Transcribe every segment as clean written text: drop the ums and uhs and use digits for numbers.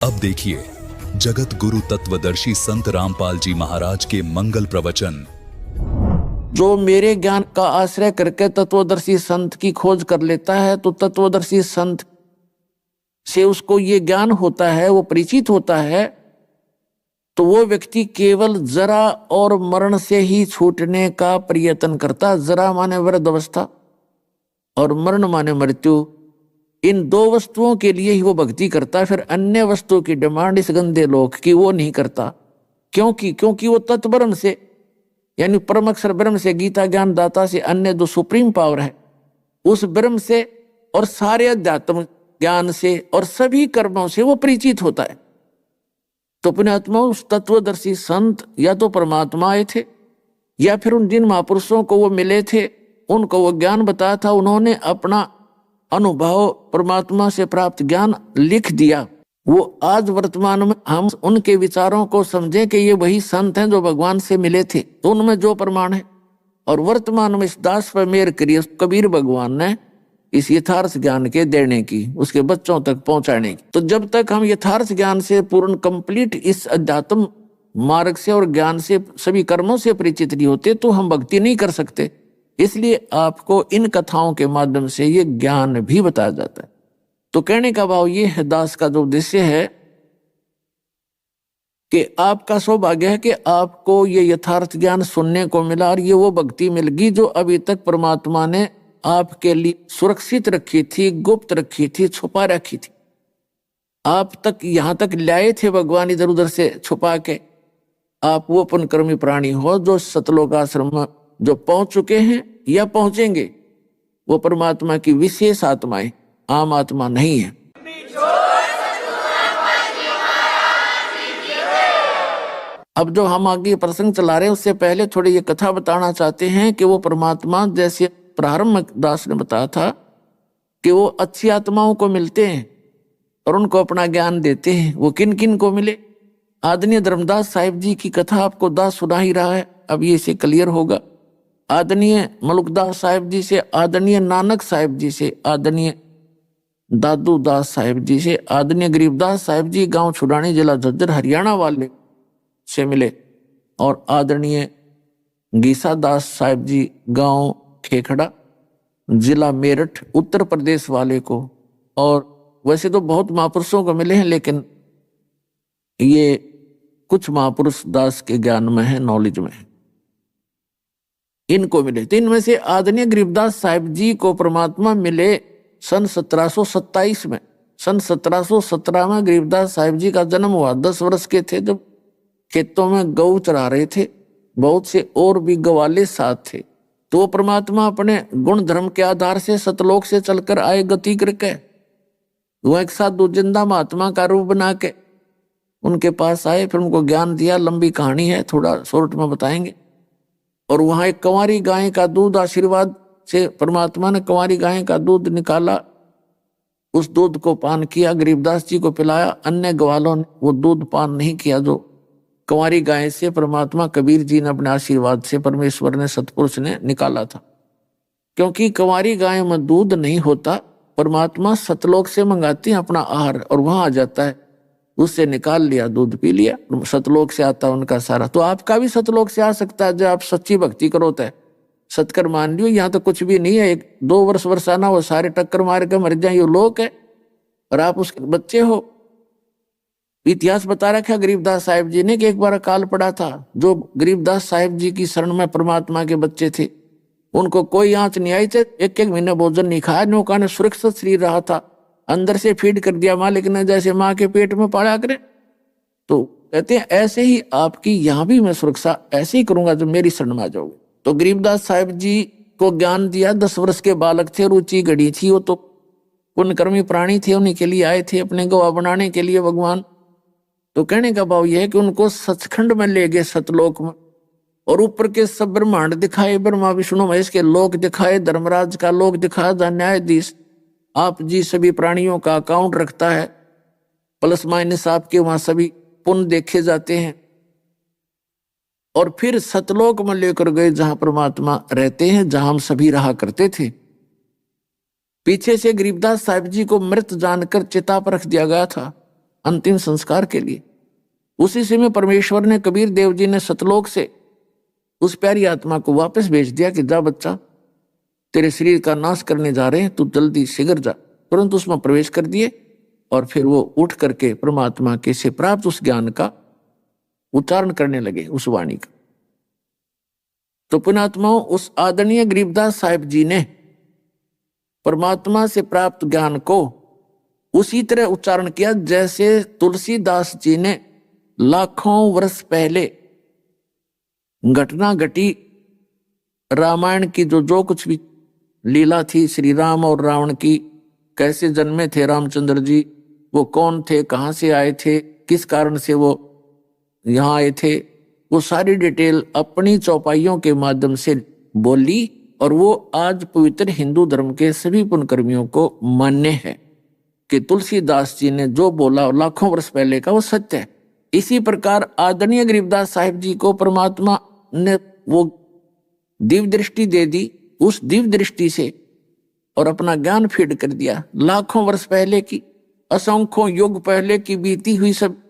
अब देखिए जगत गुरु तत्वदर्शी संत रामपाल जी महाराज के मंगल प्रवचन। जो मेरे ज्ञान का आश्रय करके तत्वदर्शी संत की खोज कर लेता है तो तत्वदर्शी संत से उसको ये ज्ञान होता है, वो परिचित होता है, तो वो व्यक्ति केवल जरा और मरण से ही छूटने का प्रयत्न करता। जरा माने वृद्ध अवस्था और मरण माने मृत्यु। इन दो वस्तुओं के लिए ही वो भक्ति करता। फिर अन्य वस्तुओं की डिमांड इस गंदे लोक की वो नहीं करता। क्योंकि वो तत्ब्रह्म से यानी परम अक्षर ब्रह्म से, गीता ज्ञान दाता से, अन्य जो सुप्रीम पावर है उस ब्रह्म से और सारे अध्यात्म ज्ञान से और सभी कर्मों से वो परिचित होता है। तो पुण्यात्मा उस तत्वदर्शी संत या तो परमात्मा आए थे या फिर उन जिन महापुरुषों को वो मिले थे उनको वो ज्ञान बताया था, उन्होंने अपना अनुभव परमात्मा से प्राप्त ज्ञान लिख दिया। वो आज वर्तमान में हम उनके विचारों को समझें कि ये वही संत हैं जो भगवान से मिले थे, तो उनमें जो प्रमाण है। और वर्तमान में इस दास पर मेहर करिए कबीर भगवान ने इस यथार्थ ज्ञान के देने की, उसके बच्चों तक पहुंचाने की। तो जब तक हम यथार्थ ज्ञान से पूर्ण कंप्लीट इस अध्यात्म मार्ग से और ज्ञान से सभी कर्मों से परिचित नहीं होते तो हम भक्ति नहीं कर सकते। इसलिए आपको इन कथाओं के माध्यम से ये ज्ञान भी बताया जाता है। तो कहने का भाव ये है, दास का जो उद्देश्य है कि आपका सौभाग्य है कि आपको ये यथार्थ ज्ञान सुनने को मिला और ये वो भक्ति मिल गई जो अभी तक परमात्मा ने आपके लिए सुरक्षित रखी थी, गुप्त रखी थी, छुपा रखी थी। आप तक यहां तक लाए थे भगवान इधर उधर से छुपा के। आप वो पुण्यकर्मी प्राणी हो जो सतलोक आश्रम में जो पहुंच चुके हैं या पहुंचेंगे। वो परमात्मा की विशेष आत्माएं, आम आत्मा नहीं है। अब जो हम आगे प्रसंग चला रहे हैं उससे पहले थोड़ी ये कथा बताना चाहते हैं कि वो परमात्मा जैसे प्रारंभ में दास ने बताया था कि वो अच्छी आत्माओं को मिलते हैं और उनको अपना ज्ञान देते हैं। वो किन किन को मिले? आदरणीय धर्मदास साहिब जी की कथा आपको दास सुना ही रहा है, अब ये इसे क्लियर होगा। आदरणीय मलुकदास साहिब जी से, आदरणीय नानक साहिब जी से, आदरणीय दादू दास साहिब जी से, आदरणीय गरीबदास साहिब जी गांव छुड़ानी जिला झज्जर हरियाणा वाले से मिले, और आदरणीय गीसा दास साहिब जी गांव खेखड़ा जिला मेरठ उत्तर प्रदेश वाले को। और वैसे तो बहुत महापुरुषों को मिले हैं लेकिन ये कुछ महापुरुष दास के ज्ञान में है, नॉलेज में है, इनको मिले। तो इनमें से आदरणीय गरीबदास साहिब जी को परमात्मा मिले सन 1727 में। सन 1717 में गरीबदास साहिब जी का जन्म हुआ। 10 वर्ष के थे जब खेतों में गऊ चरा रहे थे, बहुत से और भी गवाले साथ थे। तो वो परमात्मा अपने गुण धर्म के आधार से सतलोक से चलकर आए गति करके। वो एक साधु जिंदा महात्मा का रूप बना के उनके पास आए, फिर उनको ज्ञान दिया। लंबी कहानी है, थोड़ा शॉर्ट में बताएंगे। और वहां एक कंवारी गाय का दूध, आशीर्वाद से परमात्मा ने कंवारी गाय का दूध निकाला, उस दूध को पान किया, गरीबदास जी को पिलाया। अन्य ग्वालों ने वो दूध पान नहीं किया जो कंवारी गाय से परमात्मा कबीर जी ने अपने आशीर्वाद से, परमेश्वर ने, सतपुरुष ने निकाला था। क्योंकि कंवारी गाय में दूध नहीं होता, परमात्मा सतलोक से मंगाती है अपना आहार और वहां आ जाता है, उससे निकाल लिया, दूध पी लिया, सतलोक से आता उनका सारा। तो आपका भी सतलोक से आ सकता है जब आप सच्ची भक्ति करो। तो सत्कर मान लियो, यहाँ तो कुछ भी नहीं है। 1-2 वर्ष वर्षाना वो सारे टक्कर मार के मर जाए, ये लोक है और आप उसके बच्चे हो। इतिहास बता रखा गरीबदास साहिब जी ने कि एक बार अकाल पड़ा था। जो गरीबदास साहिब जी की शरण में परमात्मा के बच्चे थे उनको कोई आंच नहीं आई थे, 1-1 महीने भोजन नहीं खाया। नौका ने सुरक्षित शरीर रहा था, अंदर से फीड कर दिया मालिक ने, जैसे माँ के पेट में पाला करे। तो कहते हैं ऐसे ही आपकी यहाँ भी मैं सुरक्षा ऐसे ही करूंगा जब मेरी शरण में आ जाओगे। तो गरीबदास साहिब जी को ज्ञान दिया। 10 वर्ष के बालक थे, रुचि घड़ी थी, वो तो पुण्यकर्मी प्राणी थे, उन्हीं के लिए आए थे अपने गवाह बनाने के लिए भगवान। तो कहने का भाव यह है कि उनको सचखंड में ले गए, सतलोक में, और ऊपर के सब ब्रह्मांड दिखाए, ब्रह्मा विष्णु महेश के लोक दिखाए, धर्मराज का लोक दिखाया, जहाँ न्यायाधीश आप जी सभी प्राणियों का अकाउंट रखता है, प्लस माइनस आपके वहां सभी पुण्य देखे जाते हैं। और फिर सतलोक में लेकर गए जहां परमात्मा रहते हैं, जहां हम सभी रहा करते थे। पीछे से गरीबदास साहिब जी को मृत जानकर चिता पर रख दिया गया था। अंतिम संस्कार के लिए। उसी समय परमेश्वर ने कबीर देव जी ने सतलोक से उस प्यारी आत्मा को वापस भेज दिया कि जा बच्चा, तेरे शरीर का नाश करने जा रहे हैं, तू जल्दी शीघ्र जा। तुरंत उसमें प्रवेश कर दिए और फिर वो उठ करके परमात्मा के से प्राप्त उस ज्ञान का उच्चारण करने लगे, उस वाणी का। तो पुण्यात्माओं, उस आदरणीय गरीबदास साहिब जी ने परमात्मा से प्राप्त ज्ञान को उसी तरह उच्चारण किया जैसे तुलसीदास जी ने लाखों वर्ष पहले घटना घटी, रामायण की जो कुछ भी लीला थी, श्री राम और रावण की, कैसे जन्मे थे रामचंद्र जी, वो कौन थे, कहाँ से आए थे, किस कारण से वो यहाँ आए थे, वो सारी डिटेल अपनी चौपाइयों के माध्यम से बोली। और वो आज पवित्र हिंदू धर्म के सभी पुण्यकर्मियों को मान्य है कि तुलसीदास जी ने जो बोला और लाखों वर्ष पहले का वो सत्य है। इसी प्रकार आदरणीय गरीबदास साहिब जी को परमात्मा ने वो दिव्य दृष्टि दे दी, उस दिव्य दृष्टि से और अपना ज्ञान फीड कर दिया। लाखों वर्ष पहले की, असंख्यों युग पहले की बीती हुई सब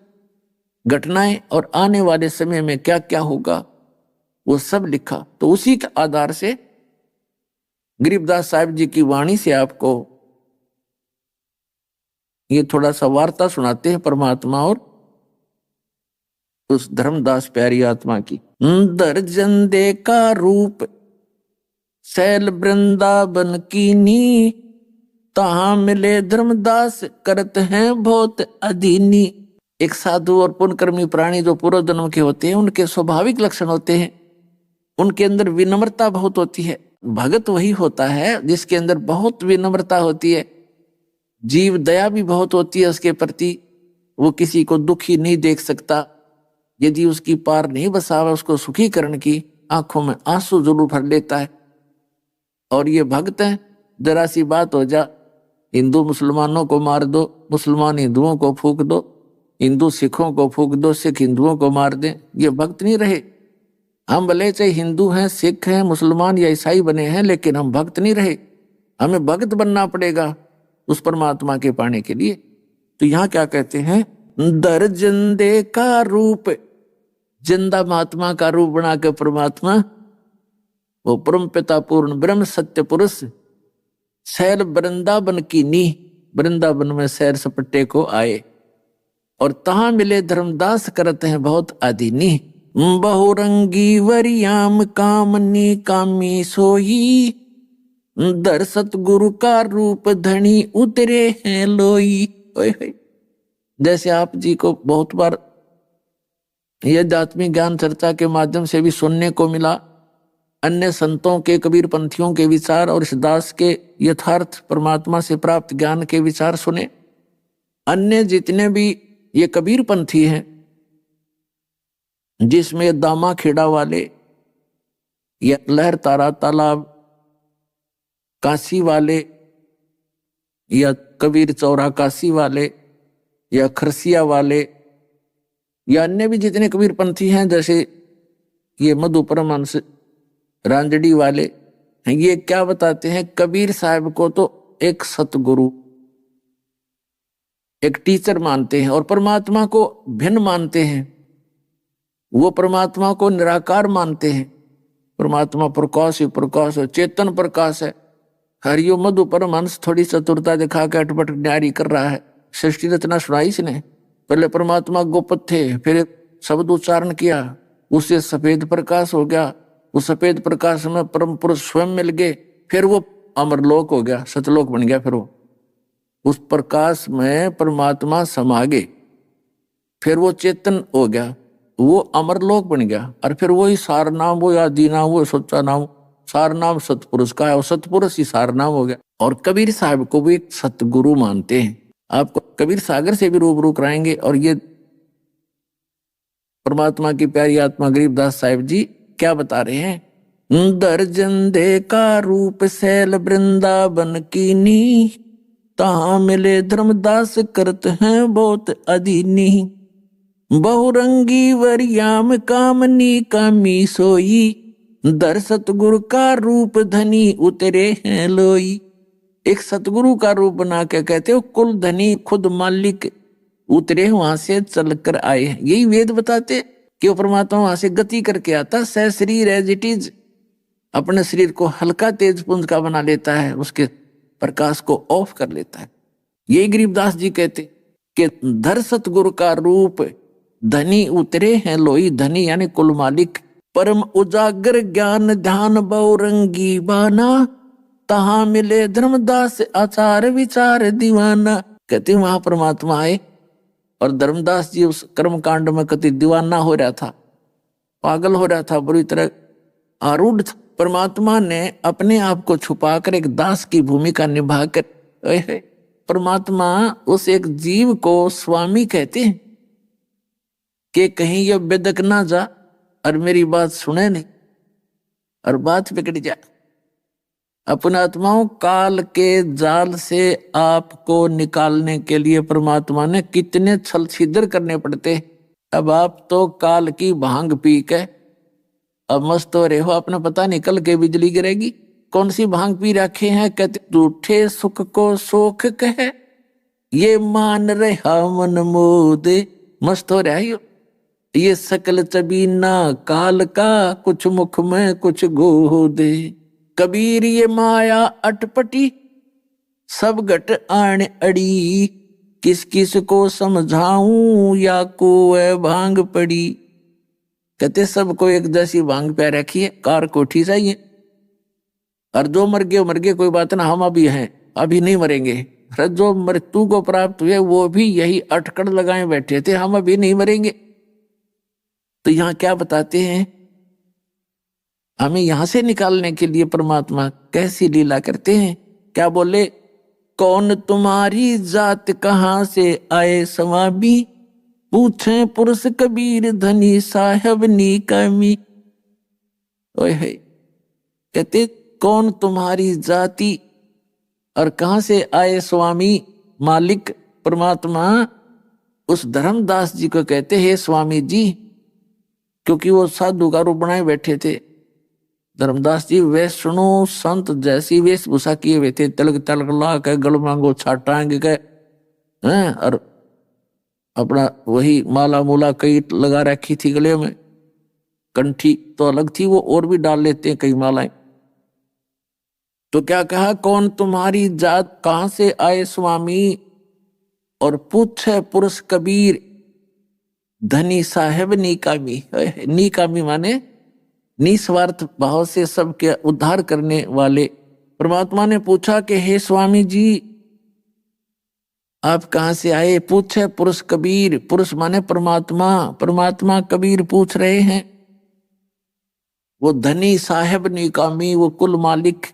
घटनाएं और आने वाले समय में क्या क्या होगा वो सब लिखा। तो उसी के आधार से गरीबदास साहिब जी की वाणी से आपको ये थोड़ा सा वार्ता सुनाते हैं परमात्मा और उस धर्मदास प्यारी आत्मा की। दर्जन दे का रूप शैल वृंदावन कीनी, तहां मिले धर्मदास करत हैं बहुत अधीनी। एक साधु और पुण्यकर्मी प्राणी जो पूर्व जन्म के होते हैं, उनके स्वाभाविक लक्षण होते हैं, उनके अंदर विनम्रता बहुत होती है। भगत वही होता है जिसके अंदर बहुत विनम्रता होती है, जीव दया भी बहुत होती है उसके प्रति, वो किसी को दुखी नहीं देख सकता। यदि उसकी पार नहीं बसावा उसको सुखीकरण की, आंखों में आंसू जरूर भर लेता है। और ये भक्त है, जरा सी बात हो जा, हिंदू मुसलमानों को मार दो, मुसलमान हिंदुओं को फूंक दो, हिंदू सिखों को फूंक दो, सिख हिंदुओं को मार दें, ये भक्त नहीं रहे। हम भले चाहे हिंदू हैं, सिख हैं, मुसलमान या ईसाई बने हैं, लेकिन हम भक्त नहीं रहे। हमें भक्त बनना पड़ेगा उस परमात्मा के पाने के लिए। तो यहाँ क्या कहते हैं, दर्जन दे का रूप, जिंदा महात्मा का रूप बना के परमात्मा, वो परम पिता पूर्ण ब्रह्म सत्य पुरुष शैल वृंदावन की नी, वृंदावन में सैर सपट्टे को आए और तहां मिले धर्मदास करते हैं बहुत अधीनी। बहुरंगी वरियाम कामनी कामी सोई, दर सतगुरु का रूप धनी उतरे हैं लोई। जैसे आप जी को बहुत बार यह आध्यात्मिक ज्ञान चर्चा के माध्यम से भी सुनने को मिला, अन्य संतों के, कबीर पंथियों के विचार और इस दास के यथार्थ परमात्मा से प्राप्त ज्ञान के विचार सुने। अन्य जितने भी ये कबीर पंथी हैं, जिसमें दामा खेड़ा वाले या लहर तारा तालाब काशी वाले या कबीर चौरा काशी वाले या खरसिया वाले या अन्य भी जितने कबीर पंथी हैं, जैसे ये मधु परमहंस रांजड़ी वाले, ये क्या बताते हैं, कबीर साहब को तो एक सतगुरु, एक टीचर मानते हैं और परमात्मा को भिन्न मानते हैं। वो परमात्मा को निराकार मानते हैं। परमात्मा प्रकाश ही प्रकाश है, चेतन प्रकाश है। हरियो मधु परमहंस थोड़ी चतुरता दिखा के अटपट न्यारी कर रहा है। सृष्टि रचना सुनाई इसने, पहले परमात्मा गोपत थे, फिर शब्द उच्चारण किया, उससे सफेद प्रकाश हो गया, उस सफेद प्रकाश में परम पुरुष स्वयं मिल गए, फिर वो अमरलोक हो गया, सतलोक बन गया। फिर वो उस प्रकाश में परमात्मा समा गए, फिर वो चेतन हो गया, वो अमरलोक बन गया। और फिर वही सार नाम, वो आदि नाम, वो सच्चा नाम, सार नाम सतपुरुष का है, और सतपुरुष ही सार नाम हो गया। और कबीर साहब को भी एक सतगुरु मानते हैं। आपको कबीर सागर से भी रूबरू कराएंगे। और ये परमात्मा की प्यारी आत्मा गरीबदास साहिब जी क्या बता रहे हैं, दर्जन दे का रूप शैल वृंदावन की नी, तहां मिले धर्मदास करत हैं बहुत अधीनी। बहुरंगी वरियाम कामनी कामी सोई, दर सतगुरु का रूप धनी उतरे हैं लोई। एक सतगुरु का रूप बना के कहते हो, कुल धनी खुद मालिक उतरे वहां से चलकर आए। यही वेद बताते कि वो परमात्मा वहां से गति करके आता, सशरीर एज इट इज, अपने शरीर को हल्का तेज पुंज का बना लेता है, उसके प्रकाश को ऑफ कर लेता है। यही गरीबदास जी कहते कि धर सतगुरु का रूप, धनी उतरे हैं लोई, धनी यानी कुल मालिक, परम उजागर ज्ञान ध्यान बहुरंगी बाना, तहां मिले धर्मदास आचार विचार दीवाना। कहते वहां परमात्मा आए और धर्मदास जी उस कर्म कांड में कति दीवाना हो रहा था, पागल हो रहा था, बुरी तरह आरूढ़ था। परमात्मा ने अपने आप को छुपाकर एक दास की भूमिका निभाकर, परमात्मा उस एक जीव को स्वामी कहते हैं कि कहीं ये बेदक ना जा और मेरी बात सुने नहीं और बात बिगड़ जाए। अपने आत्माओं काल के जाल से आपको निकालने के लिए परमात्मा ने कितने छल छिद्र करने पड़ते। अब आप तो काल की भांग पी के अब मस्त हो रहे हो, अपना पता निकल के बिजली गिरेगी। कौन सी भांग पी रखे हैं? कहते झूठे सुख को सुख कहे, ये मान रहा मन मोदे। मस्त हो रहा है ये सकल चबीना काल का, कुछ मुख में कुछ गोदे। कबीर ये माया अटपटी, सब घट आण अड़ी, किस किस को समझाऊं या को भांग पड़ी। कहते सबको एक जैसी भांग पे रखी है, कार कोठी चाहिए, और जो मर गए कोई बात ना, हम अभी हैं, अभी नहीं मरेंगे। जो मृत्यु को प्राप्त हुए वो भी यही अटकड़ लगाए बैठे थे, हम अभी नहीं मरेंगे। तो यहाँ क्या बताते हैं, हमें यहां से निकालने के लिए परमात्मा कैसी लीला करते हैं। क्या बोले, कौन तुम्हारी जात कहां से आए स्वामी, पूछे पुरुष कबीर धनी साहब नी कमी। ओए है, कहते कौन तुम्हारी जाति और कहां से आए स्वामी, मालिक परमात्मा उस धर्मदास जी को कहते हैं स्वामी जी, क्योंकि वो साधु का रूप बनाए बैठे थे। धर्मदास जी वैष्णो संत जैसी वेशभूषा किए हुए थे, तिलक तलक ला के गल मांगो छाटांग के हैं, और अपना वही माला मूला कई लगा रखी थी गले में, कंठी तो अलग थी, वो और भी डाल लेते हैं कई मालाएं। तो क्या कहा, कौन तुम्हारी जात कहां से आए स्वामी, और पूछे पुरुष कबीर धनी साहेब निकामी। निकामी माने निस्वार्थ भाव से सबके उद्धार करने वाले। परमात्मा ने पूछा कि हे स्वामी जी आप कहां से आए। पूछे पुरुष कबीर, पुरुष माने परमात्मा, परमात्मा कबीर पूछ रहे हैं। वो धनी साहेब निकामी, वो कुल मालिक।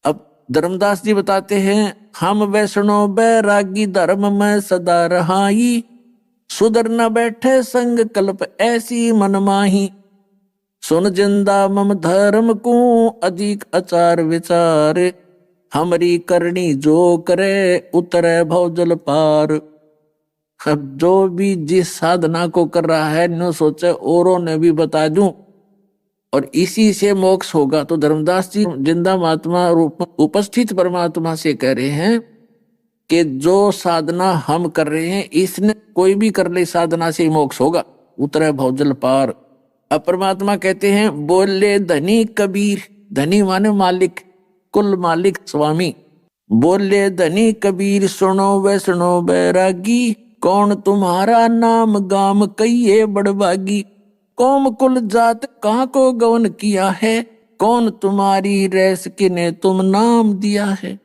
अब धर्मदास जी बताते हैं, हम वैष्णो बैरागी धर्म में सदा रहाई, सुधर न बैठे संग कल्प ऐसी मन माही, सुन जिंदा मम धर्म को अधिक आचार विचार, हमारी करनी जो करे उतरे भवजल पार। अब जो भी जिस साधना को कर रहा है न सोचे औरों ने भी बता दूं और इसी से मोक्ष होगा। तो धर्मदास जी जिंदा महात्मा रूप उपस्थित परमात्मा से कह रहे हैं कि जो साधना हम कर रहे हैं इसने कोई भी कर ले साधना से मोक्ष होगा, उतरे भवजल पार। अब परमात्मा कहते हैं, बोले धनी कबीर, धनी माने मालिक, कुल मालिक स्वामी। बोले धनी कबीर सुनो वैष्णो बैरागी, कौन तुम्हारा नाम गाम कहिए बड़बागी, कौम कुल जात कहाँ को गवन किया है, कौन तुम्हारी रैस किने तुम नाम दिया है,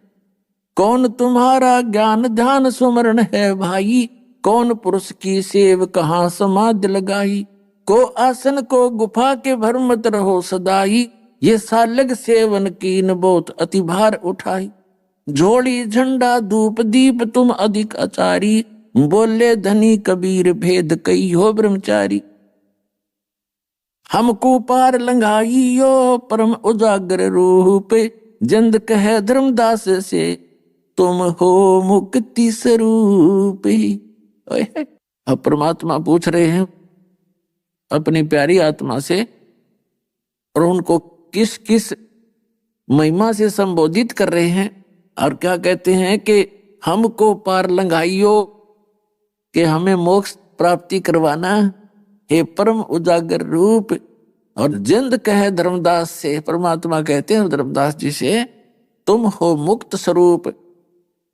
कौन तुम्हारा ज्ञान ध्यान सुमरण है भाई, कौन पुरुष की सेव कहाँ समाधि लगाई, को आसन को गुफा के भर मत रहो सदाई, ये सालग सेवन कीन बहुत अति भार उठाई, झोली झंडा धूप दीप तुम अधिक आचारी, बोले धनी कबीर भेद कई हो ब्रह्मचारी, हमको पार लंघाइयो परम उजागर रूप, जंद कहे धर्मदास से तुम हो मुक्ति स्वरूप। अब परमात्मा पूछ रहे हैं अपनी प्यारी आत्मा से, और उनको किस किस महिमा से संबोधित कर रहे हैं, और क्या कहते हैं कि हमको पार लंघाइयो, कि हमें मोक्ष प्राप्ति करवाना, हे परम उजागर रूप। और जिंद कहे धर्मदास से, परमात्मा कहते हैं धर्मदास जी से, तुम हो मुक्त स्वरूप।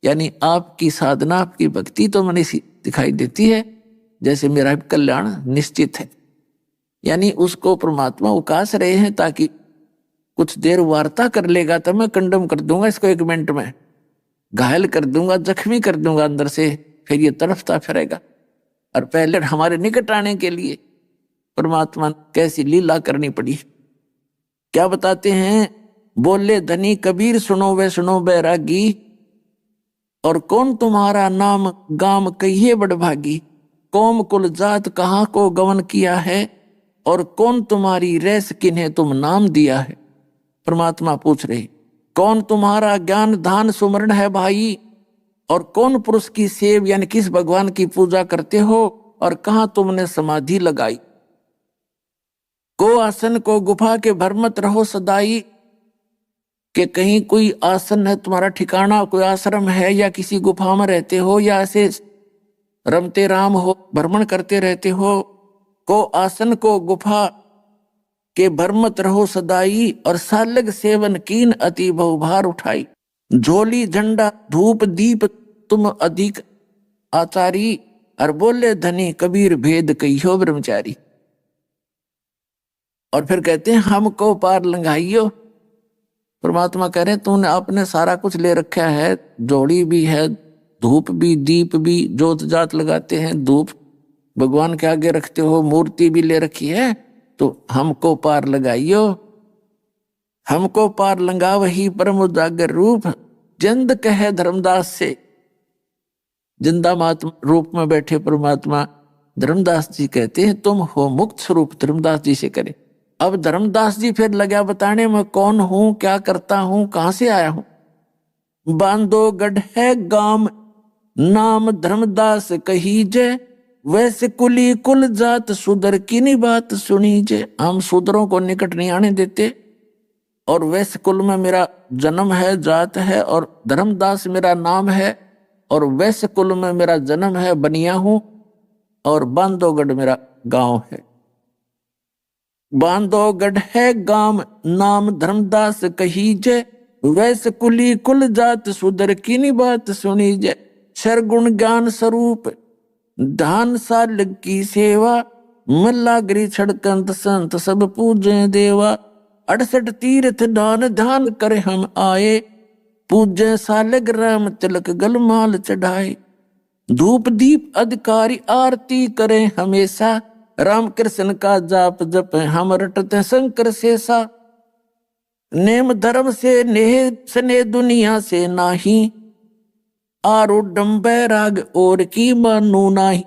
यानी आपकी साधना, आपकी भक्ति तो मैंने दिखाई देती है जैसे मेरा कल्याण निश्चित है। यानी उसको परमात्मा उकास रहे हैं ताकि कुछ देर वार्ता कर लेगा तो मैं कंडम कर दूंगा इसको, 1 मिनट में घायल कर दूंगा, जख्मी कर दूंगा अंदर से, फिर ये तड़फता फिरेगा। और पहले हमारे निकट आने के लिए परमात्मा कैसी लीला करनी पड़ी। क्या बताते हैं, बोले धनी कबीर सुनो वे सुनो बैरागी, और कौन तुम्हारा नाम गाम कहिए बड़भागी। कौम कुल जात कहाँ को गवन किया है, और कौन तुम्हारी रैस किन्हें तुम नाम दिया है। परमात्मा पूछ रहे, कौन तुम्हारा ज्ञान धान सुमरण है भाई, और कौन पुरुष की सेव यानी किस भगवान की पूजा करते हो, और कहाँ तुमने समाधि लगाई। को आसन को गुफा के भर मत रहो सदाई, कि कहीं कोई आसन है तुम्हारा ठिकाना, कोई आश्रम है, या किसी गुफा में रहते हो, या ऐसे रमते राम हो, भ्रमण करते रहते हो। को आसन को गुफा के भर मत रहो सदाई, और सालग सेवन कीन अति बहुभार उठाई। झोली झंडा धूप दीप तुम अधिक आचारी, और बोले धनी कबीर भेद कहियो ब्रह्मचारी। और फिर कहते हैं हमको पार लंघाइयो। परमात्मा कह रहे हैं तूने आपने सारा कुछ ले रखा है, जोड़ी भी है, धूप भी, दीप भी, जोत जात लगाते हैं, धूप भगवान के आगे रखते हो, मूर्ति भी ले रखी है, तो हमको पार लगाइयो। हमको पार लंगा वही परम उजागर रूप। जिंद कहे धर्मदास से, जिंदा महात्मा रूप में बैठे परमात्मा धर्मदास जी कहते हैं तुम हो मुक्त स्वरूप। धर्मदास जी से करे। अब धर्मदास जी फिर लगा बताने मैं कौन हूं, क्या करता हूं, कहां से आया हूं। बांधोगढ़ है गाम नाम धर्मदास कहीजे, वैसे कुली कुल जात सुदर की नी बात सुनीजे। हम सुदरों को निकट नहीं आने देते, और वैसे कुल में मेरा जन्म है, जात है, और धर्मदास मेरा नाम है, और वैसे कुल में मेरा जन्म है, बनिया हूं, और बांधोगढ़ मेरा गांव है। बांधोगढ़ है गांव नाम धर्मदास कहीजे, वैसे कुली कुल जात सुदर की नी बात सुनीजे। सरगुण ज्ञान स्वरूप धान साल की सेवा, मल्लागिरी छड़कंत संत सब पूजे देवा। 68 तीर्थ दान ध्यान करे हम आए, पूजे सालग राम तिलक गलमाल चढ़ाए। धूप दीप अधिकारी आरती करें हमेशा, राम कृष्ण का जाप जप हम रटते शंकर शेषा। नेम धर्म से नेह सने दुनिया से नाही, आरूढ़ बैराग और की मानू नाही।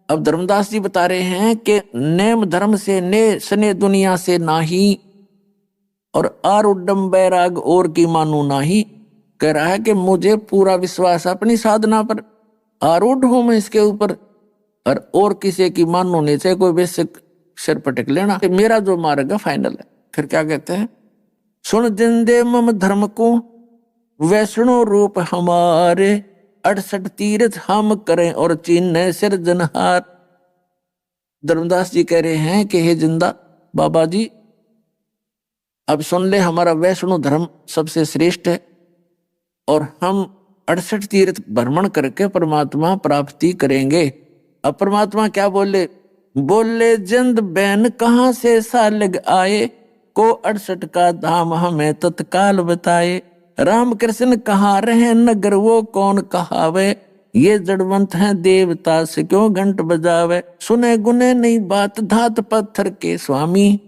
अब धर्मदास जी बता रहे हैं कि नेम धर्म से ने सने दुनिया से नाही, और आरूढ़ बैराग और की मानू नाही। कह रहा है कि मुझे पूरा विश्वास अपनी साधना पर, आरूढ़ हूं मैं इसके ऊपर, और किसी की मानो नहीं, चाहे कोई बेसिक सिर पटक लेना, मेरा जो मार्ग है फाइनल है। फिर क्या कहते हैं, सुन जिंदे मम धर्म को वैष्णो रूप हमारे, 68 तीर्थ हम करें और चिन्ह सिरजनहार। धर्मदास जी कह रहे हैं कि हे जिंदा बाबा जी, अब सुन ले, हमारा वैष्णो धर्म सबसे श्रेष्ठ है, और हम 68 तीर्थ भ्रमण करके परमात्मा प्राप्ति करेंगे। अब परमात्मा क्या बोले, बोले जिंद बैन कहां से सालग आए, को 68 का धाम हमें तत्काल बताए। राम कृष्ण कहाँ रहे नगर वो कौन कहावे, ये जड़वंत हैं देवता से क्यों घंट बजावे। सुने गुने नहीं बात धात पत्थर के स्वामी,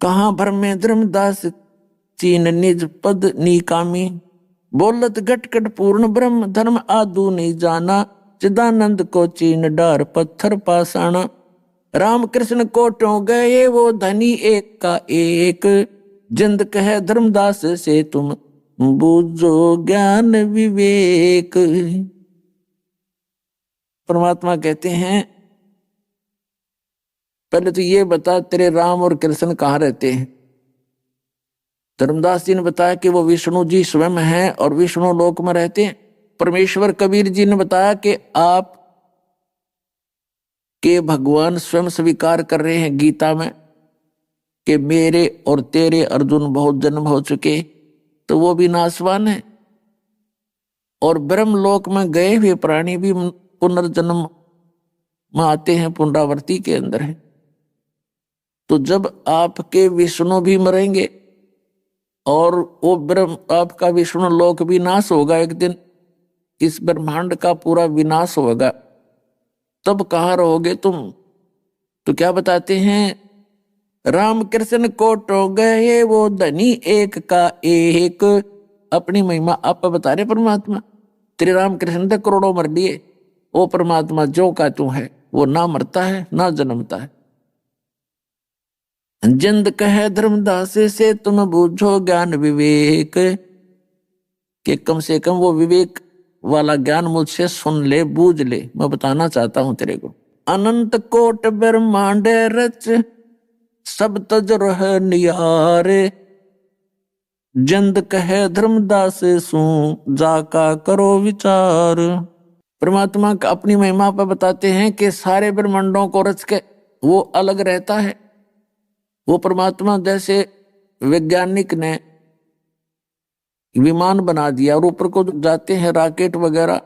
कहाँ भर में धर्मदास चीन निज पद निकामी। बोलत घटकट पूर्ण ब्रह्म धर्म आदू नहीं जाना, चिदानंद को चीन डार पत्थर पासाना। राम कृष्ण को टो गए वो धनी एक का एक, जिंद कहे धर्मदास से तुम बूझो ज्ञान विवेक। परमात्मा कहते हैं पहले तो ये बता तेरे राम और कृष्ण कहाँ रहते हैं। धर्मदास जी ने बताया कि वो विष्णु जी स्वयं हैं और विष्णु लोक में रहते हैं। परमेश्वर कबीर जी ने बताया कि आप कि भगवान स्वयं स्वीकार कर रहे हैं गीता में कि मेरे और तेरे अर्जुन बहुत जन्म हो चुके, तो वो भी नाशवान है। और ब्रह्मलोक में गए हुए प्राणी भी पुनर्जन्म में आते हैं, पुनरावृत्ति के अंदर है। तो जब आपके विष्णु भी मरेंगे और वो ब्रह्म आपका विष्णु लोक भी नाश होगा, एक दिन इस ब्रह्मांड का पूरा विनाश होगा, तब कहाँ रहोगे तुम? तो क्या बताते हैं, राम कृष्ण कोटो गए वो धनी एक का एक। अपनी महिमा आप बता रहे परमात्मा। तेरे राम कृष्ण तक करोड़ों मर लिए, वो परमात्मा जो का तू है वो ना मरता है ना जन्मता है। जिंद कहे धर्मदास से तुम बूझो ज्ञान विवेक, कि कम से कम वो विवेक वाला ज्ञान मुझसे सुन ले, बूझ ले। मैं बताना चाहता हूं तेरे को, अनंत कोट ब्रह्मांड रच सब तज रह नियारे। जिंद कहे धर्मदास सू जाका करो विचार। परमात्मा का अपनी महिमा पर बताते हैं कि सारे ब्रह्मांडों को रच के वो अलग रहता है। वो परमात्मा जैसे वैज्ञानिक ने विमान बना दिया और ऊपर को जाते हैं रॉकेट वगैरह,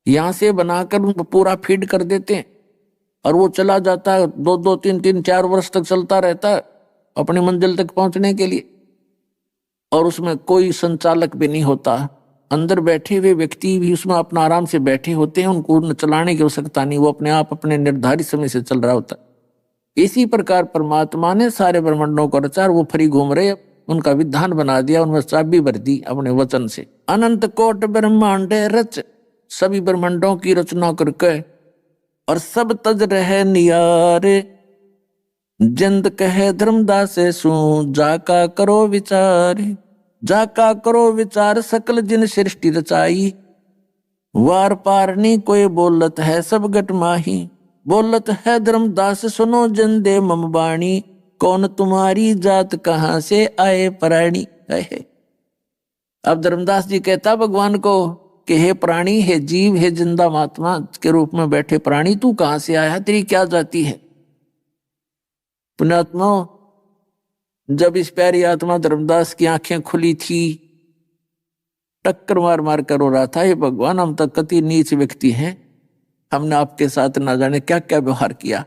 यहां से बनाकर पूरा फीड कर देते हैं और वो चला जाता है, 2-2, 3-3, 4 वर्ष तक चलता रहता है अपनी मंजिल तक पहुंचने के लिए। और उसमें कोई संचालक भी नहीं होता, अंदर बैठे हुए व्यक्ति भी उसमें अपना आराम से बैठे होते हैं, उनको चलाने की आवश्यकता नहीं, वो अपने आप अपने निर्धारित समय से चल रहा होता है। इसी प्रकार परमात्मा ने सारे ब्रह्मांडों को रचा, वो फ्री घूम रहे, उनका विधान बना दिया, उनमें चाबी भर दी अपने वचन से। अनंत कोट ब्रह्मांड रच, सभी ब्रह्मांडों की रचना करके और सब तज रहे नियारे। जिंद कहे धर्मदास सू जाका करो विचार। जाका करो विचार सकल जिन सृष्टि रचाई। वार पार नहीं कोई बोलत है सब गट माही। बोलत है धर्मदास सुनो जन दे मम बाणी। कौन तुम्हारी जात कहां से आए प्राणी। अब धर्मदास जी कहता भगवान को कि हे प्राणी, हे जीव, हे जिंदा महात्मा के रूप में बैठे प्राणी, तू कहां से आया, तेरी क्या जाति है। पुण्यात्मा, जब इस प्यारी आत्मा धर्मदास की आंखें खुली थी, टक्कर मार मार कर रो रहा था, हे भगवान, हम तक कति नीच व्यक्ति हैं, हमने आपके साथ ना जाने क्या क्या व्यवहार किया।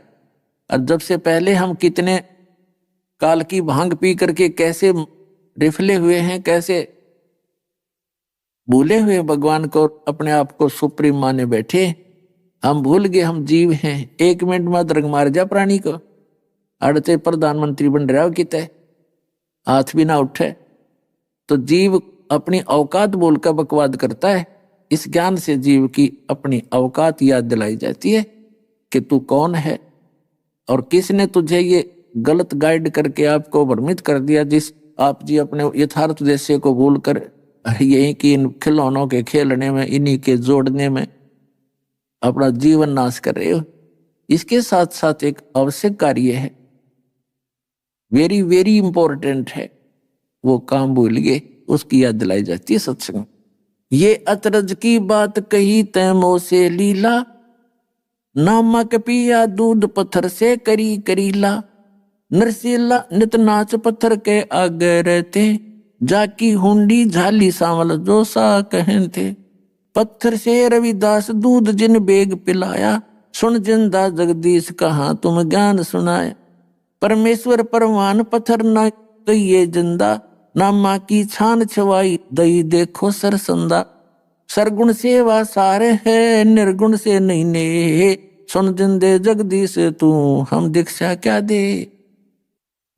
और जब से पहले हम कितने काल की भांग पी करके कैसे रिफले हुए हैं, कैसे भूले हुए भगवान को, अपने आप को सुप्रीम माने बैठे। हम भूल गए हम जीव हैं। 1 मिनट में दरग मार जा प्राणी को, अड़ते प्रधानमंत्री बन रहा हो कितने, हाथ भी ना उठे। तो जीव अपनी औकात बोलकर बकवाद करता है। इस ज्ञान से जीव की अपनी औकात याद दिलाई जाती है कि तू कौन है और किसने तुझे ये गलत गाइड करके आपको भ्रमित कर दिया, जिस आप जी अपने यथार्थ उद्देश्य को भूलकर यही कि इन खिलौनों के खेलने में, इन्हीं के जोड़ने में अपना जीवन नाश कर रहे हो। इसके साथ साथ एक आवश्यक कार्य है, वेरी वेरी इंपॉर्टेंट है, वो काम भूल गए, उसकी याद दिलाई जाती है सत्संग। ये अतरज की बात कही तैमो से लीला। नमक पिया दूध पत्थर से करी करीला। नरसीला नित नाच पत्थर के आगे रहते। जाकी हुंडी झाली सांवल जो सा कहन थे। पत्थर से रविदास दूध जिन बेग पिलाया। सुन जिंदा जगदीश कहाँ तुम ज्ञान सुनाया। परमेश्वर परवान पत्थर न कहिए जिंदा। नामा की छान छवाई दई देखो सरसंदा। सरगुण सेवा सारे है निर्गुण से नहीं ने। सुन जिंदे जगदीश तू हम दीक्षा क्या दे।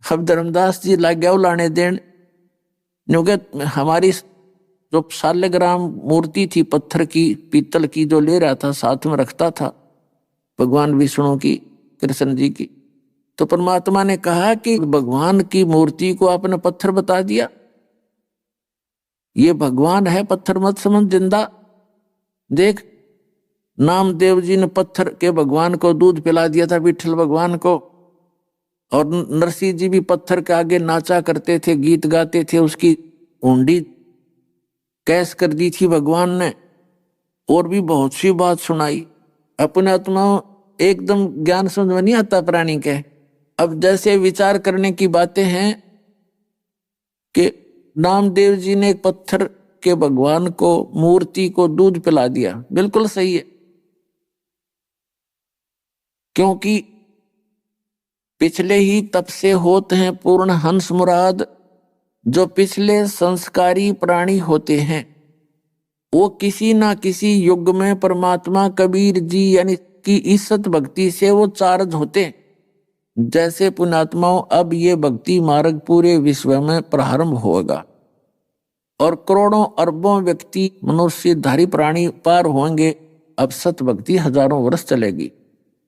अब धर्मदास जी लग गया लाने देन, क्योंकि हमारी जो शालिग्राम मूर्ति थी पत्थर की, पीतल की, जो ले रहा था साथ में रखता था भगवान विष्णु की, कृष्ण जी की। तो परमात्मा ने कहा कि भगवान की मूर्ति को आपने पत्थर बता दिया, ये भगवान है, पत्थर मत समझ जिंदा। देख, नामदेव जी ने पत्थर के भगवान को दूध पिला दिया था, विठल भगवान को। और नरसिंह जी भी पत्थर के आगे नाचा करते थे, गीत गाते थे, उसकी हुंडी कैस कर दी थी भगवान ने। और भी बहुत सी बात सुनाई। अपने आत्मा एकदम ज्ञान समझ में नहीं आता प्राणी के। अब जैसे विचार करने की बातें हैं कि नामदेव जी ने एक पत्थर के भगवान को, मूर्ति को दूध पिला दिया, बिल्कुल सही है, क्योंकि पिछले ही तप से होते हैं पूर्ण हंस मुराद। जो पिछले संस्कारी प्राणी होते हैं वो किसी ना किसी युग में परमात्मा कबीर जी यानी कि ईसत भक्ति से वो चार्ज होते हैं। जैसे पुण्यात्माओं, अब ये भक्ति मार्ग पूरे विश्व में प्रारंभ होगा और करोड़ों अरबों व्यक्ति मनुष्यधारी प्राणी पार होंगे। अब सत भक्ति हजारों वर्ष चलेगी।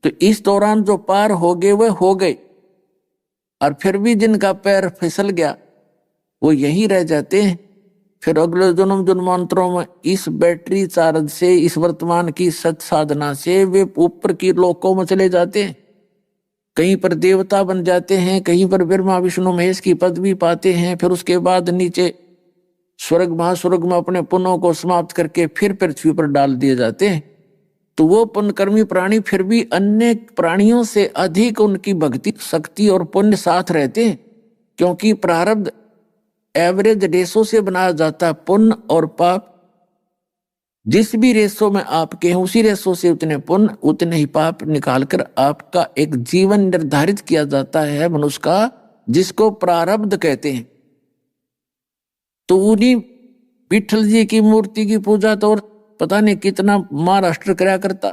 तो इस दौरान जो पार हो गए वे हो गए, और फिर भी जिनका पैर फिसल गया वो यहीं रह जाते हैं। फिर अगले जन्म जन्मांतरों में इस बैटरी चार्ज से, इस वर्तमान की सत साधना से वे ऊपर की लोकों में चले जाते हैं। कहीं पर देवता बन जाते हैं, कहीं पर ब्रह्मा विष्णु महेश की पदवी पाते हैं। फिर उसके बाद नीचे स्वर्ग महास्वर्ग में अपने पुण्यों को समाप्त करके फिर पृथ्वी पर डाल दिए जाते हैं। तो वो पुण्यकर्मी प्राणी फिर भी अन्य प्राणियों से अधिक उनकी भक्ति शक्ति और पुण्य साथ रहते हैं, क्योंकि प्रारब्ध एवरेज रेशो से बनाया जाता है। पुण्य और पाप जिस भी रेशो में आपके हैं उसी रेशो से उतने पुण्य उतने ही पाप निकालकर आपका एक जीवन निर्धारित किया जाता है मनुष्य का, जिसको प्रारब्ध कहते हैं। तो उन्हीं विठल जी की मूर्ति की पूजा तो और पता नहीं कितना महाराष्ट्र कराया करता,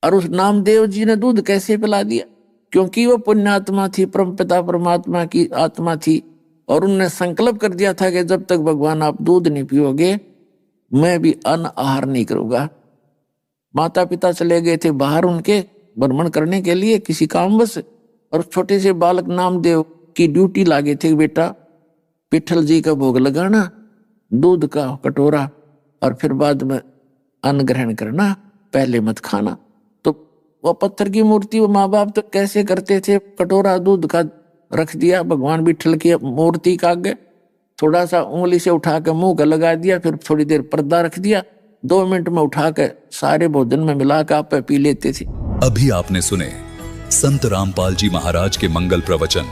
और उस नामदेव जी ने दूध कैसे पिला दिया? क्योंकि वो पुण्यात्मा थी, परमपिता परमात्मा की आत्मा थी, और उन्होंने संकल्प कर दिया था कि जब तक भगवान आप दूध नहीं पियोगे मैं भी अन्न आहार नहीं करूंगा। माता पिता चले गए थे बाहर उनके भ्रमण करने के लिए किसी कामवश, और छोटे से बालक नामदेव की ड्यूटी लागे थे, बेटा विठल जी का भोग लगाना, दूध का कटोरा, और फिर बाद में अन्न ग्रहण करना, पहले मत खाना। तो वो पत्थर की मूर्ति वो माँ बाप तो कैसे करते थे, कटोरा दूध का रख दिया भगवान विठल की मूर्ति का आगे, थोड़ा सा उंगली से उठा कर मुंह का लगा दिया, फिर थोड़ी देर पर्दा रख दिया, 2 मिनट में उठा कर सारे भोजन में मिला कर आप पी लेते थे। अभी आपने सुने संत रामपाल जी महाराज के मंगल प्रवचन।